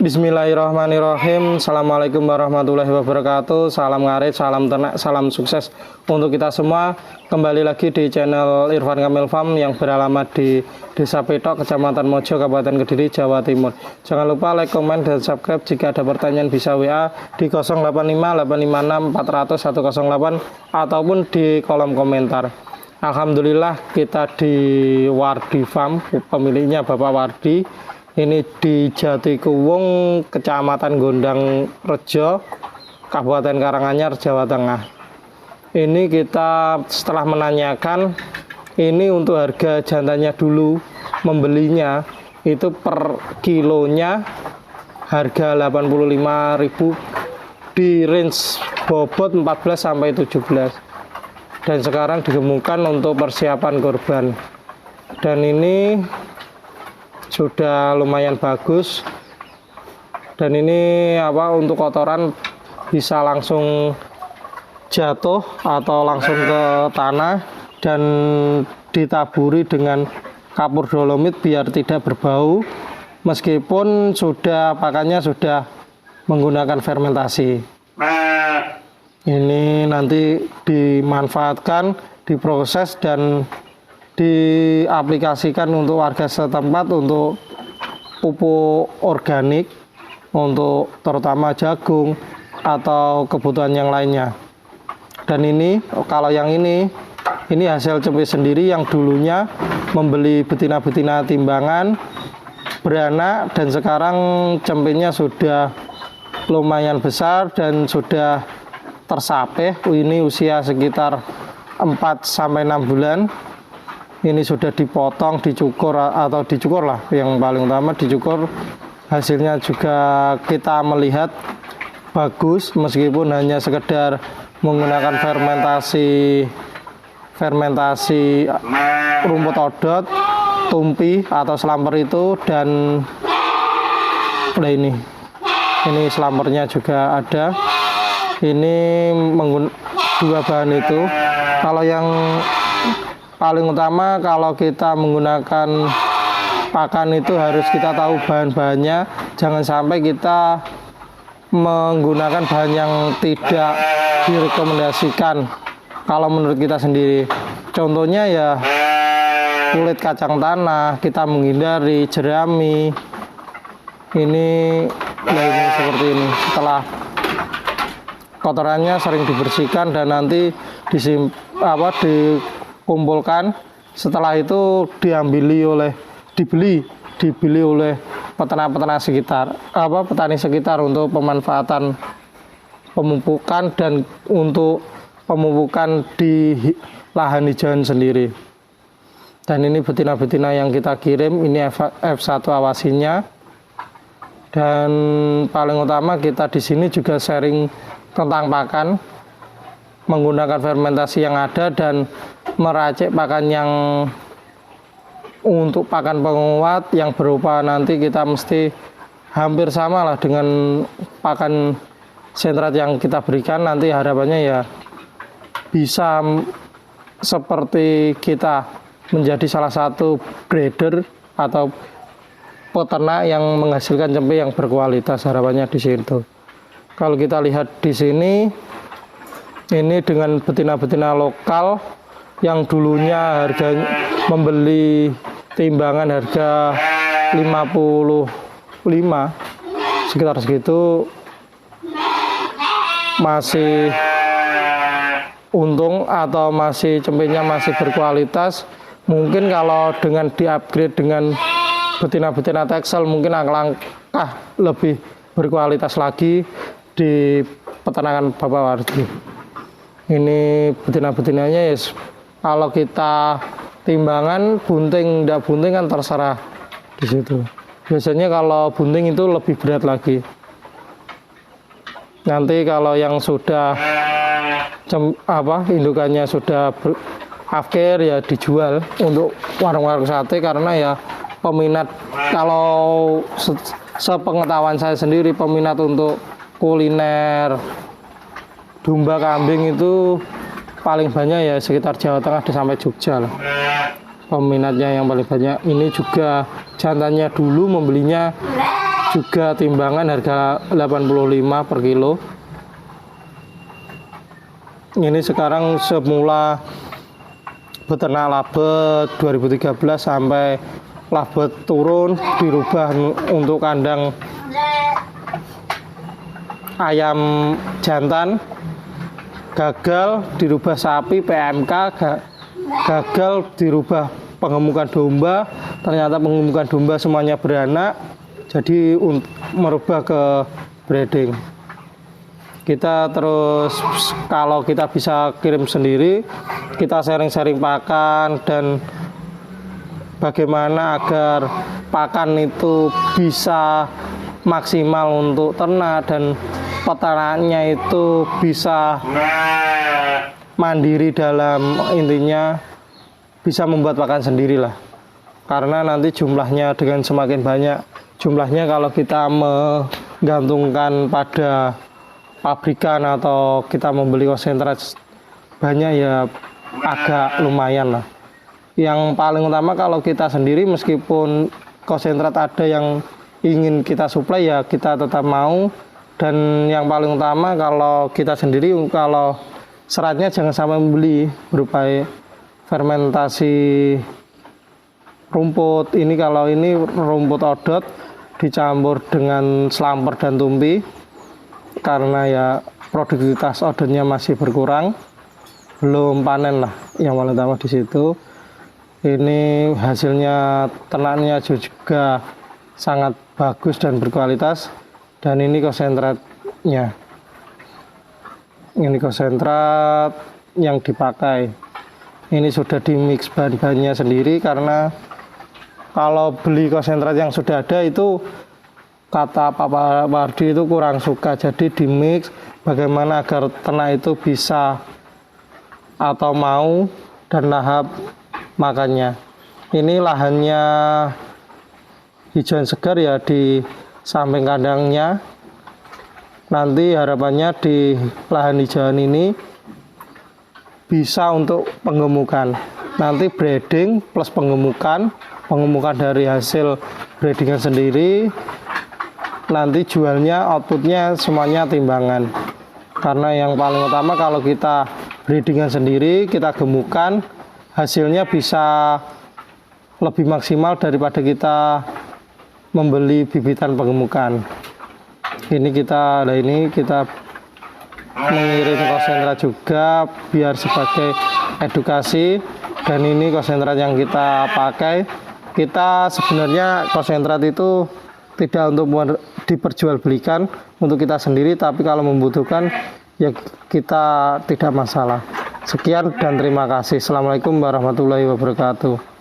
Bismillahirrahmanirrahim. Assalamualaikum warahmatullahi wabarakatuh. Salam ngarit, salam ternak, salam sukses untuk kita semua. Kembali lagi di channel Irfan Kamil Farm yang beralamat di Desa Petok, Kecamatan Mojo, Kabupaten Kediri, Jawa Timur. Jangan lupa like, komen, dan subscribe. Jika ada pertanyaan bisa WA di 085 856 400 108 ataupun di kolom komentar. Alhamdulillah kita di Wardi Farm, pemiliknya Bapak Wardi. Ini di Jatikuwung, Kecamatan Gondang Rejo, Kabupaten Karanganyar, Jawa Tengah. Ini kita setelah menanyakan, ini untuk harga jantannya dulu, membelinya itu per kilonya harga 85.000 di range bobot 14 sampai 17. Dan sekarang digemukkan untuk persiapan kurban. Dan ini sudah lumayan bagus, dan ini untuk kotoran bisa langsung jatuh atau langsung ke tanah dan ditaburi dengan kapur dolomit biar tidak berbau, meskipun pakannya sudah menggunakan fermentasi. Ini nanti dimanfaatkan, diproses dan diaplikasikan untuk warga setempat untuk pupuk organik, untuk terutama jagung atau kebutuhan yang lainnya. Dan ini kalau yang ini hasil cempe sendiri yang dulunya membeli betina-betina timbangan beranak, dan sekarang cempenya sudah lumayan besar dan sudah tersapeh. Ini usia sekitar 4 sampai 6 bulan. Ini sudah dipotong, dicukur lah, yang paling utama dicukur. Hasilnya juga kita melihat bagus, meskipun hanya sekedar menggunakan fermentasi rumput odot, tumpi atau slamper itu, dan ini slampernya juga ada. Ini dua bahan itu. Kalau yang paling utama, kalau kita menggunakan pakan itu harus kita tahu bahan-bahannya. Jangan sampai kita menggunakan bahan yang tidak direkomendasikan kalau menurut kita sendiri. Contohnya ya kulit kacang tanah, kita menghindari jerami. Ini seperti ini. Setelah kotorannya sering dibersihkan dan nanti dikumpulkan. Setelah itu dibeli oleh peternak-peternak sekitar, petani sekitar untuk pemanfaatan pemupukan dan untuk pemupukan di lahan hijauan sendiri. Dan ini betina-betina yang kita kirim, ini F1 awasinya. Dan paling utama kita di sini juga sharing tentang pakan, menggunakan fermentasi yang ada dan meracik pakan yang untuk pakan penguat yang berupa nanti kita mesti hampir sama lah dengan pakan sentrat yang kita berikan. Nanti harapannya ya bisa seperti kita menjadi salah satu breeder atau peternak yang menghasilkan cempe yang berkualitas, harapannya di situ. Kalau kita lihat di sini, ini dengan betina-betina lokal yang dulunya harganya membeli timbangan harga 55 sekitar segitu, masih untung atau masih cempenya masih berkualitas. Mungkin kalau dengan di-upgrade dengan betina-betina Texel mungkin langkah lebih berkualitas lagi di peternakan Bapak Wardi. Ini betina-betinanya kalau kita timbangan bunting tidak bunting kan terserah di situ. Biasanya kalau bunting itu lebih berat lagi. Nanti kalau yang sudah indukannya sudah afkir ya dijual untuk warung-warung sate, karena ya peminat, kalau sepengetahuan saya sendiri, peminat untuk kuliner domba kambing itu paling banyak ya sekitar Jawa Tengah sampai Jogja lah. Peminatnya yang paling banyak. Ini juga jantannya dulu membelinya juga timbangan harga 85 per kilo. Ini sekarang semula beternak labet 2013 sampai labet turun dirubah untuk kandang ayam jantan, gagal dirubah sapi PMK, gagal dirubah pengemukan domba, ternyata pengemukan domba semuanya beranak, jadi merubah ke breeding. Kita terus kalau kita bisa kirim sendiri, kita sharing-sharing pakan dan bagaimana agar pakan itu bisa maksimal untuk ternak dan peternaknya itu bisa mandiri, dalam intinya bisa membuat pakan sendirilah. Karena nanti jumlahnya dengan semakin banyak jumlahnya, kalau kita menggantungkan pada pabrikan atau kita membeli konsentrat banyak ya agak lumayan lah. Yang paling utama kalau kita sendiri, meskipun konsentrat ada yang ingin kita suplai ya kita tetap mau. Dan yang paling utama kalau kita sendiri, kalau seratnya jangan sampai membeli berupa fermentasi rumput. Ini kalau ini rumput odot dicampur dengan slamper dan tumpi, karena ya produktivitas odotnya masih berkurang, belum panen lah yang paling utama di situ. Ini hasilnya ternaknya juga sangat bagus dan berkualitas. Dan ini konsentratnya, ini konsentrat yang dipakai. Ini sudah di mix bahan-bahannya sendiri, karena kalau beli konsentrat yang sudah ada itu kata Pak Wardi itu kurang suka. Jadi di mix bagaimana agar ternak itu bisa atau mau dan lahap makannya. Ini lahannya hijauan segar ya di samping kandangnya. Nanti harapannya di lahan hijauan ini bisa untuk penggemukan. Nanti breeding plus penggemukan dari hasil breedingan sendiri. Nanti jualnya, outputnya semuanya timbangan. Karena yang paling utama kalau kita breedingan sendiri, kita gemukan, hasilnya bisa lebih maksimal daripada kita membeli bibitan penggemukan. Ini kita mengirim konsentrat juga biar sebagai edukasi. Dan ini konsentrat yang kita pakai. Kita sebenarnya konsentrat itu tidak untuk diperjualbelikan untuk kita sendiri, tapi kalau membutuhkan ya kita tidak masalah. Sekian dan terima kasih. Assalamualaikum warahmatullahi wabarakatuh.